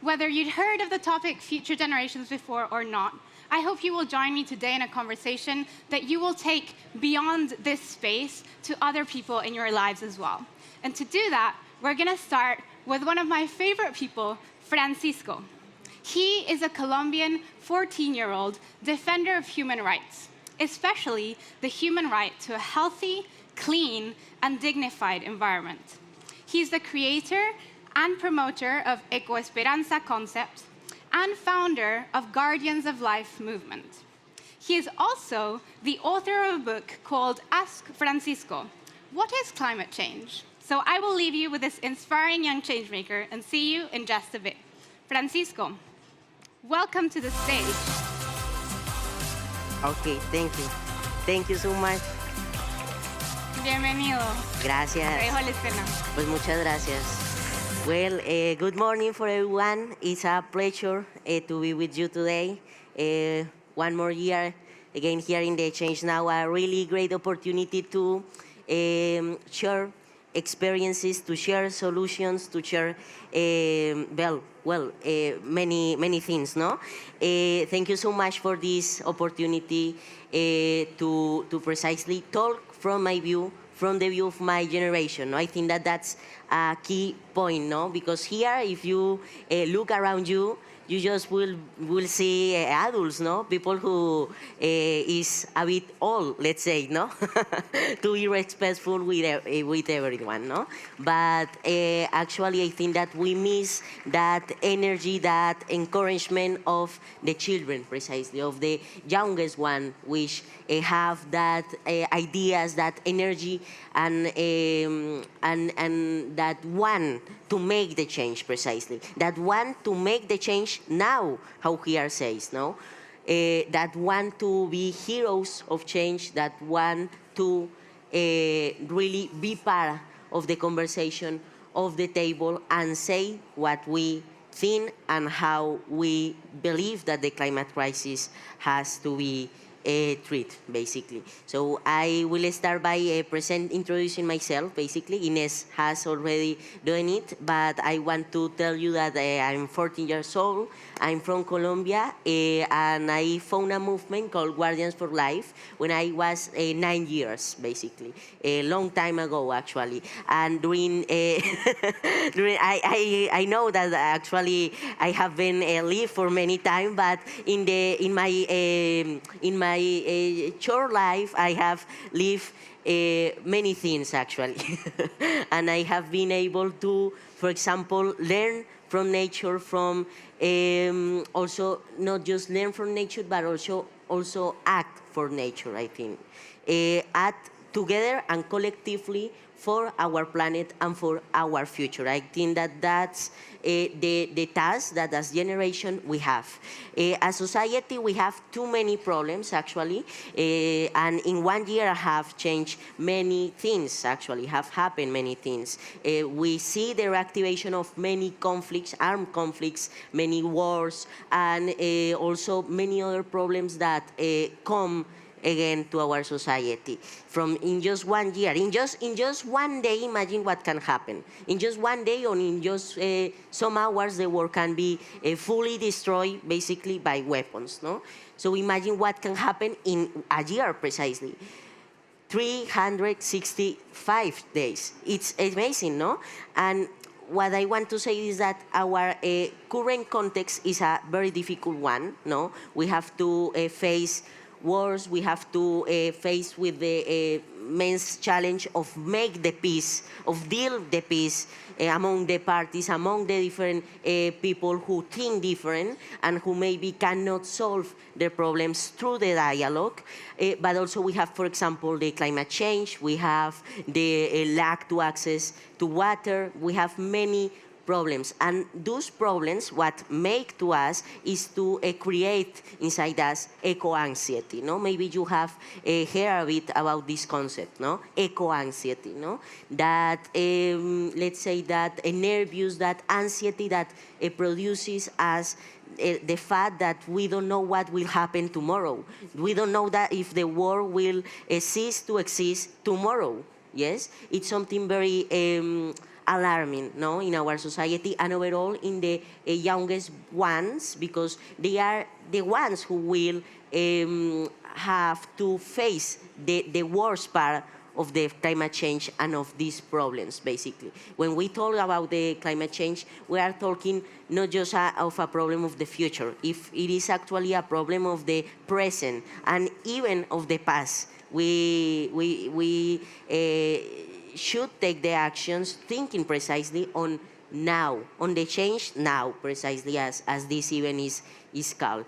Whether you'd heard of the topic future generations before or not, I hope you will join me today in a conversation that you will take beyond this space to other people in your lives as well. And to do that, we're going to start with one of my favorite people, Francisco. He is a Colombian 14-year-old defender of human rights, especially the human right to a healthy, clean, and dignified environment. He's the creator and promoter of Ecoesperanza concept and founder of Guardians of Life movement. He is also the author of a book called Ask Francisco, What is Climate Change? So I will leave you with this inspiring young changemaker and see you in just a bit. Francisco, welcome to the stage. Okay, thank you. Thank you so much. Bienvenido. Gracias. Te dejo la escena. Pues muchas gracias. Well, good morning for everyone. It's a pleasure to be with you today. One more year, again, here in the ChangeNOW, a really great opportunity to share experiences, to share solutions, to share, many things, no? Thank you so much for this opportunity to precisely talk from my view, from the view of my generation. No? I think that that's a key point, no? Because here, if you look around you, you just will see adults, no? People who is a bit old, let's say, no? To be respectful with everyone, no? But actually, I think that we miss that energy, that encouragement of the children, precisely, of the youngest one, which have that ideas, that energy, and that want to make the change, precisely. That want to make the change now, how here says, no? That want to be heroes of change, that want to really be part of the conversation, of the table, and say what we think and how we believe that the climate crisis has to be treat, basically. So I will start by introducing myself, basically. Inés has already done it, but I want to tell you that I'm 14 years old, I'm from Colombia, and I found a movement called Guardians for Life when I was 9 years, basically, a long time ago, actually. And during, I know that actually I have been lived for many time, but in my short life, I have lived many things, actually. And I have been able to, for example, learn from nature, from also not just learn from nature, but also act for nature, I think. Act together and collectively for our planet and for our future. I think that that's the task that as generation we have. As society, we have too many problems, actually, and in 1 year have changed many things, actually, have happened many things. We see the reactivation of many conflicts, armed conflicts, many wars, and also many other problems that come again to our society. From in just 1 year, in just 1 day, imagine what can happen. In just 1 day or in just some hours, the world can be fully destroyed, basically, by weapons, no? So imagine what can happen in a year, precisely. 365 days. It's amazing, no? And what I want to say is that our current context is a very difficult one, no? We have to face wars, we have to face with the immense challenge of make the peace, of deal the peace among the parties, among the different people who think different and who maybe cannot solve their problems through the dialogue. But also we have, for example, the climate change, we have the lack to access to water, we have many problems. And those problems, what make to us is to create inside us eco-anxiety, no? Maybe you have heard a bit about this concept, no? Eco-anxiety, no? That, let's say that nervous, that anxiety that produces us the fact that we don't know what will happen tomorrow. We don't know that if the world will cease to exist tomorrow. Yes, it's something very alarming, no, in our society and overall in the youngest ones, because they are the ones who will have to face the worst part of the climate change and of these problems, basically. When we talk about the climate change, we are talking not just of a problem of the future, if it is actually a problem of the present and even of the past. We should take the actions thinking precisely on now, on the change now, precisely as this event is called.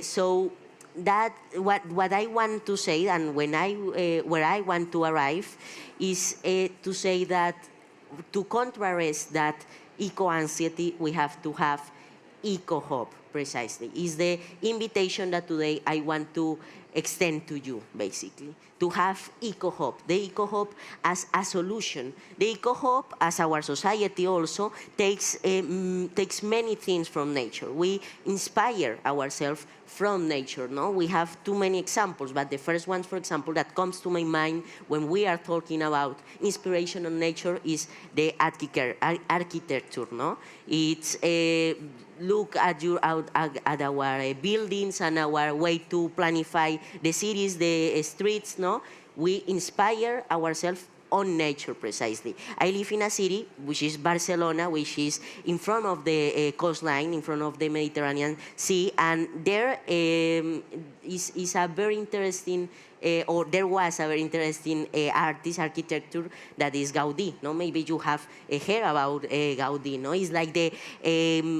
So that what I want to say, and when where I want to arrive, is to say that to contrast that eco-anxiety, we have to have eco-hope, precisely. Is the invitation that today I want to extend to you, basically, to have eco-hope, the eco-hope as a solution. The eco-hope, as our society also, takes many things from nature. We inspire ourselves from nature, no? We have too many examples, but the first one, for example, that comes to my mind when we are talking about inspiration on nature is the architecture, no? It's look at our buildings and our way to planify the cities, the streets, no? We inspire ourselves on nature, precisely. I live in a city, which is Barcelona, which is in front of the coastline, in front of the Mediterranean Sea, and there is a very interesting, or there was a very interesting architecture that is Gaudí. No, maybe you have heard about Gaudí. No, he's like the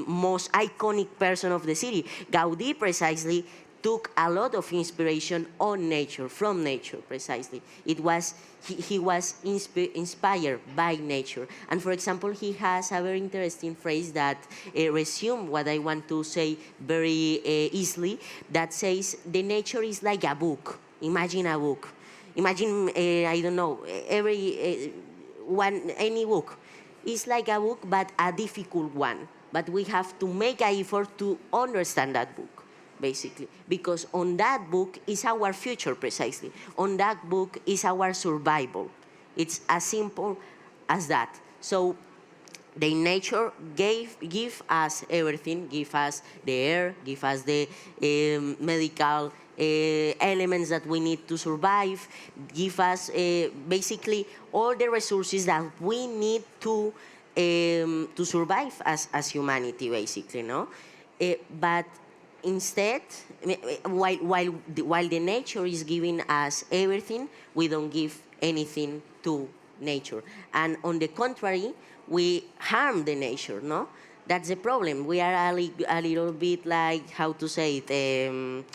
most iconic person of the city. Gaudí precisely took a lot of inspiration on nature, from nature, precisely. It was he was inspired by nature. And for example, he has a very interesting phrase that resumes what I want to say very easily, that says, the nature is like a book. Imagine a book. Imagine, I don't know, any book. It's like a book, but a difficult one. But we have to make an effort to understand that book, basically, because on that book is our future, precisely. On that book is our survival. It's as simple as that. So the nature give us everything, give us the air, give us the medical elements that we need to survive, give us basically all the resources that we need to survive as humanity, basically, no? But instead, while the nature is giving us everything, we don't give anything to nature. And on the contrary, we harm the nature, no? That's the problem. We are a little bit like, how to say it,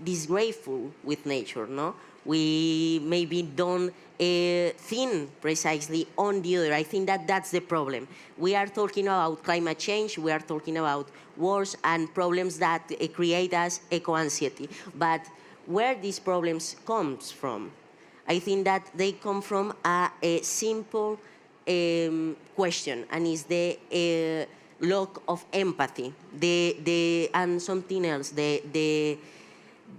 disgraceful with nature, no? We maybe don't think precisely on the other. I think that that's the problem. We are talking about climate change, we are talking about wars and problems that create us eco-anxiety. But where these problems comes from? I think that they come from a simple question, and is the lack of empathy, and something else, the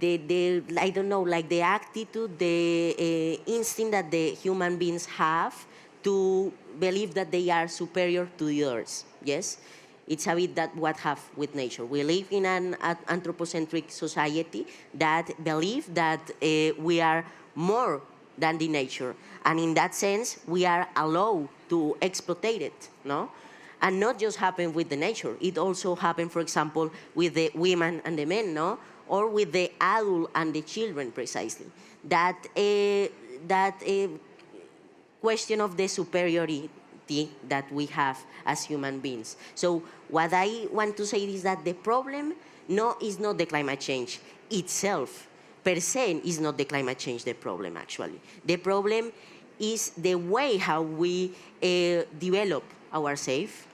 I don't know, like the attitude, the instinct that the human beings have to believe that they are superior to the others. Yes, it's a bit that what have with nature. We live in an anthropocentric society that believe that we are more than the nature, and in that sense, we are allowed to exploit it, no? And not just happen with the nature. It also happened, for example, with the women and the men, no? Or with the adult and the children, precisely. That question of the superiority that we have as human beings. So what I want to say is that the problem is not the climate change itself. Per se is not the climate change the problem, actually. The problem is the way how we develop ourselves,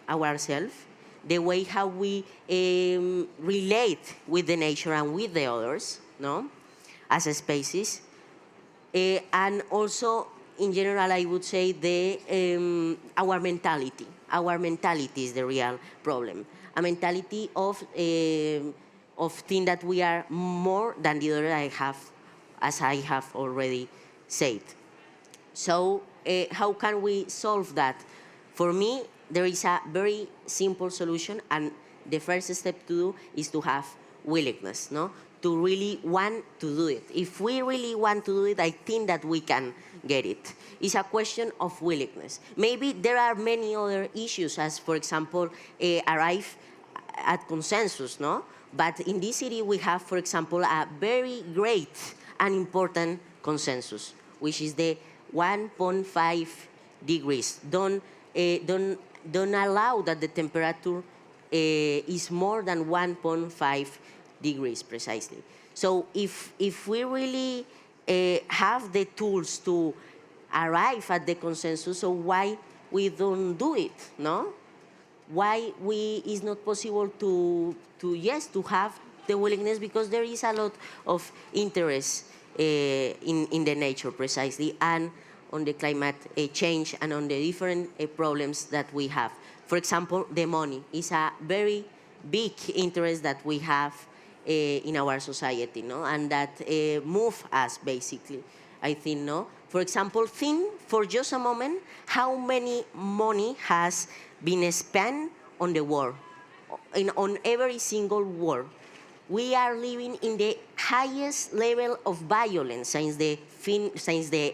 the way how we relate with the nature and with the others, no, as a species, and also, in general, I would say our mentality. Our mentality is the real problem. A mentality of think that we are more than the other as I have already said. So how can we solve that? For me, there is a very simple solution, and the first step to do is to have willingness, no? To really want to do it. If we really want to do it, I think that we can get it. It's a question of willingness. Maybe there are many other issues, as for example, arrive at consensus, no? But in this city, we have, for example, a very great and important consensus, which is the 1.5 degrees. Don't allow that the temperature is more than 1.5 degrees precisely. So if we really have the tools to arrive at the consensus, so why we don't do it, no? Why it's not possible to have the willingness, because there is a lot of interest in the nature precisely, and on the climate change, and on the different problems that we have. For example, the money is a very big interest that we have in our society, no? And that move us basically, I think, no? For example, think for just a moment how many money has been spent on the war, on every single war. We are living in the highest level of violence since the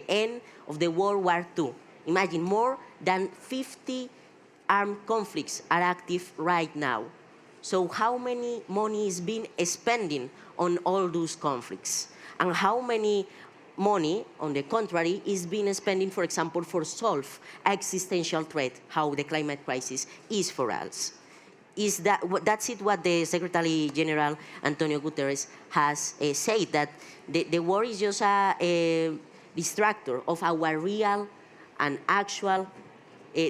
end of the World War II. Imagine, more than 50 armed conflicts are active right now. So how many money is being spending on all those conflicts? And how many money, on the contrary, is being spending, for example, for solve existential threat, how the climate crisis is for us? That's it what the Secretary General Antonio Guterres has said, that the war is just a distractor of our real and actual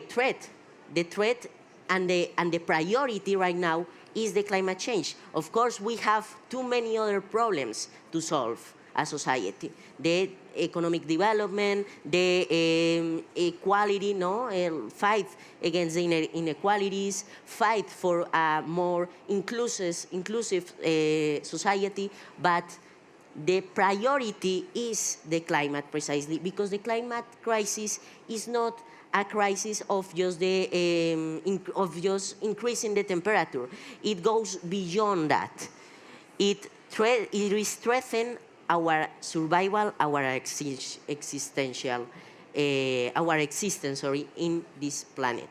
threat. The threat and the priority right now is the climate change. Of course, we have too many other problems to solve as society. The economic development, the equality, no? Fight against the inequalities, fight for a more inclusive society, but the priority is the climate precisely, because the climate crisis is not a crisis of just increasing the temperature. It goes beyond that. It is strengthening our survival, our existential, our existence, in this planet,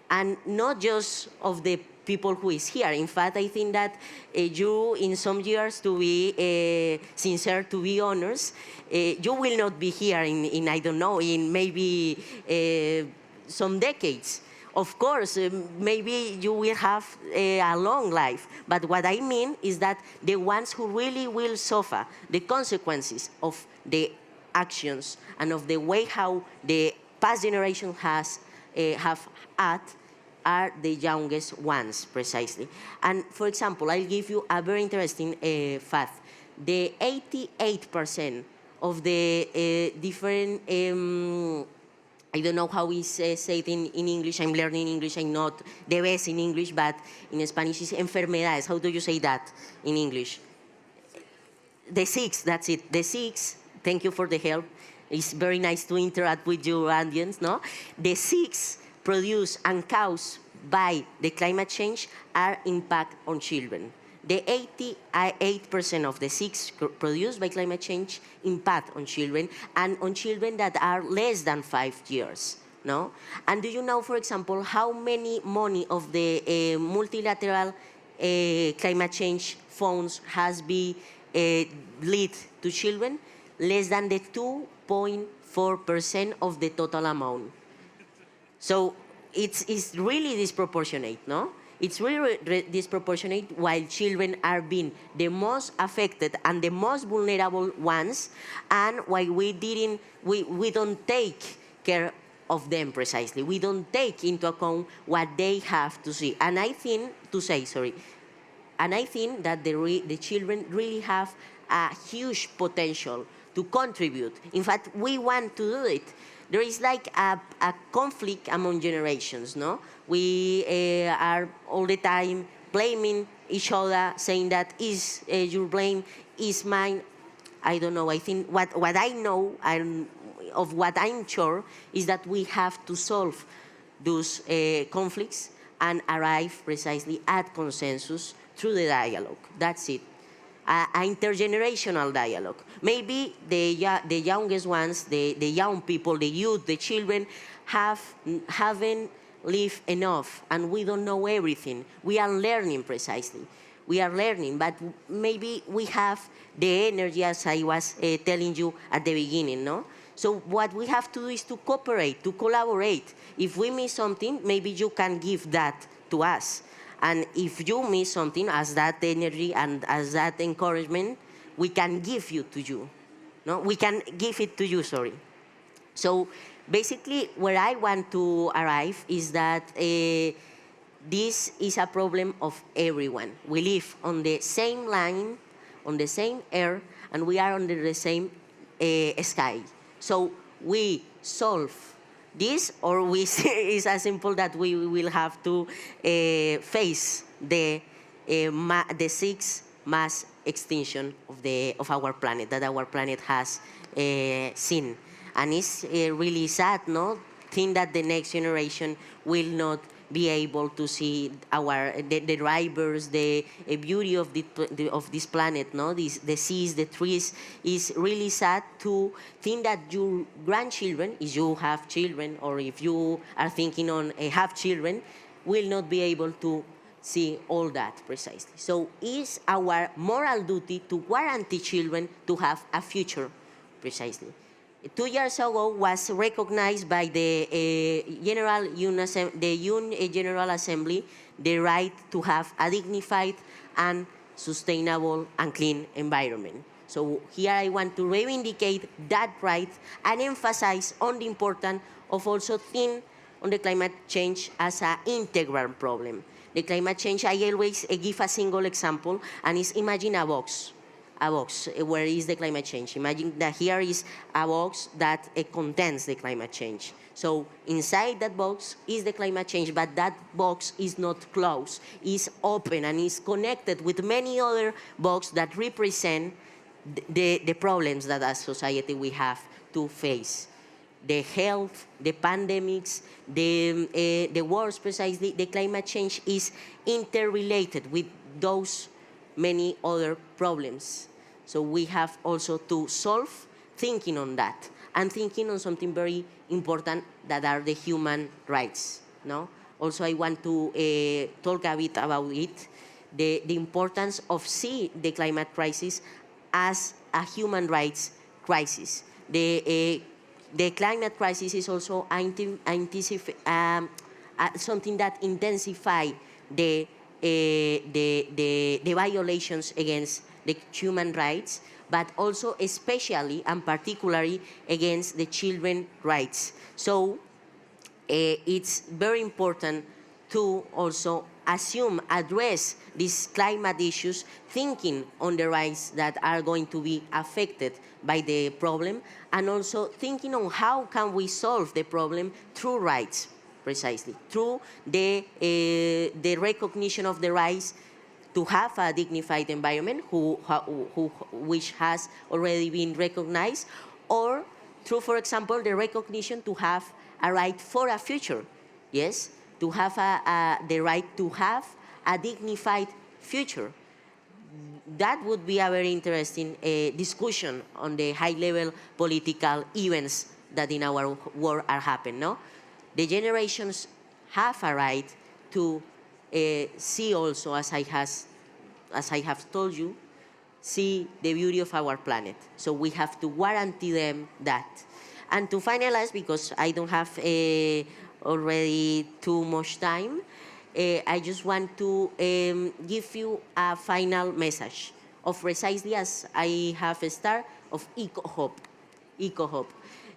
and not just of the people who is here. In fact, I think that you, in some years, to be sincere, to be honest, you will not be here in I don't know, in maybe some decades. Of course, maybe you will have a long life, but what I mean is that the ones who really will suffer the consequences of the actions and of the way how the past generation have acted are the youngest ones, precisely. And for example, I'll give you a very interesting fact. The 88% of the different I don't know how we say it in English. I'm learning English. I'm not the best in English, but in Spanish it's enfermedades. How do you say that in English? The 6, that's it. The 6, thank you for the help. It's very nice to interact with your audience, no? The 6 produced and caused by the climate change are impact on children. The 88% of the 6 produced by climate change impact on children, and on children that are less than 5 years, no? And do you know, for example, how many money of the multilateral climate change funds has been lead to children? Less than the 2.4% of the total amount. So it's really disproportionate, no? It's really disproportionate, while children are being the most affected and the most vulnerable ones, and while we don't take care of them precisely. We don't take into account what they have to see. And I think that the children really have a huge potential to contribute. In fact, we want to do it. There is like a conflict among generations, no? We are all the time blaming each other, saying that is your blame, is mine. I don't know. I think what I know of what I'm sure is that we have to solve those conflicts and arrive precisely at consensus through the dialogue. That's it. Intergenerational dialogue. Maybe the youngest ones, the young people, the youth, the children, haven't lived enough, and we don't know everything. We are learning precisely. We are learning, but maybe we have the energy, as I was telling you at the beginning, no? So what we have to do is to cooperate, to collaborate. If we miss something, maybe you can give that to us. And if you miss something, as that energy and as that encouragement, we can give you to you. No? We can give it to you, sorry. So basically, where I want to arrive is that this is a problem of everyone. We live on the same line, on the same air, and we are under the same sky. So we solve this, or we it's as simple that we will have to face the sixth mass extinction of our planet that our planet has seen. And it's really sad, no? Think that the next generation will not be able to see the drivers, the beauty of this planet, no? The seas, the trees. Is really sad to think that your grandchildren, if you have children, or if you are thinking on have children, will not be able to see all that precisely. So it's our moral duty to guarantee children to have a future precisely. 2 years ago was recognized by the General Assembly the right to have a dignified and sustainable and clean environment. So here I want to reivindicate that right and emphasize on the importance of also think on the climate change as an integral problem. The climate change, I always give a single example, and it's imagine a box. Where is the climate change? Imagine that here is a box that contains the climate change. So inside that box is the climate change, but that box is not closed, is open and is connected with many other boxes that represent the problems that as society we have to face. The health, the pandemics, the wars precisely, the climate change is interrelated with those many other problems. So we have also to solve thinking on that and thinking on something very important that are the human rights. No? Also, I want to talk a bit about it, the importance of see the climate crisis as a human rights crisis. The climate crisis is also something that intensifies the violations against the human rights, but also especially and particularly against the children's rights. So it's very important to also address these climate issues, thinking on the rights that are going to be affected by the problem, and also thinking on how can we solve the problem through rights, precisely, through the recognition of the rights to have a dignified environment, which has already been recognized, or through, for example, the recognition to have a right for a future, yes, to have the right to have a dignified future. That would be a very interesting discussion on the high-level political events that in our world are happening, no? The generations have a right to see also, as I have told you, see the beauty of our planet. So we have to guarantee them that. And to finalize, because I don't have already too much time, I just want to give you a final message of precisely as I have started of eco-hope. Eco-hope.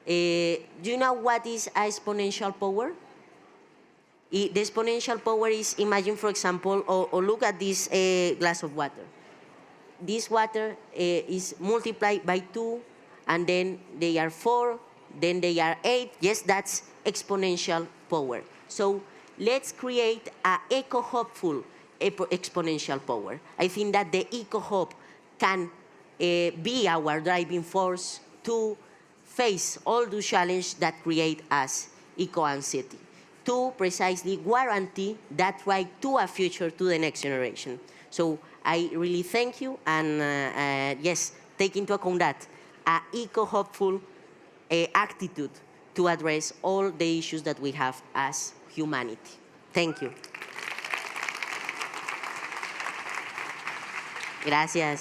Do you know what is exponential power? The exponential power is, imagine, for example, or look at this glass of water. This water is multiplied by 2, and then they are 4, then they are 8. Yes, that's exponential power. So let's create an eco-hopeful exponential power. I think that the eco-hope can be our driving force to face all the challenges that create us eco-anxiety, to precisely guarantee that right to a future to the next generation. So I really thank you, and yes, take into account that an eco-hopeful attitude to address all the issues that we have as humanity. Thank you. Gracias.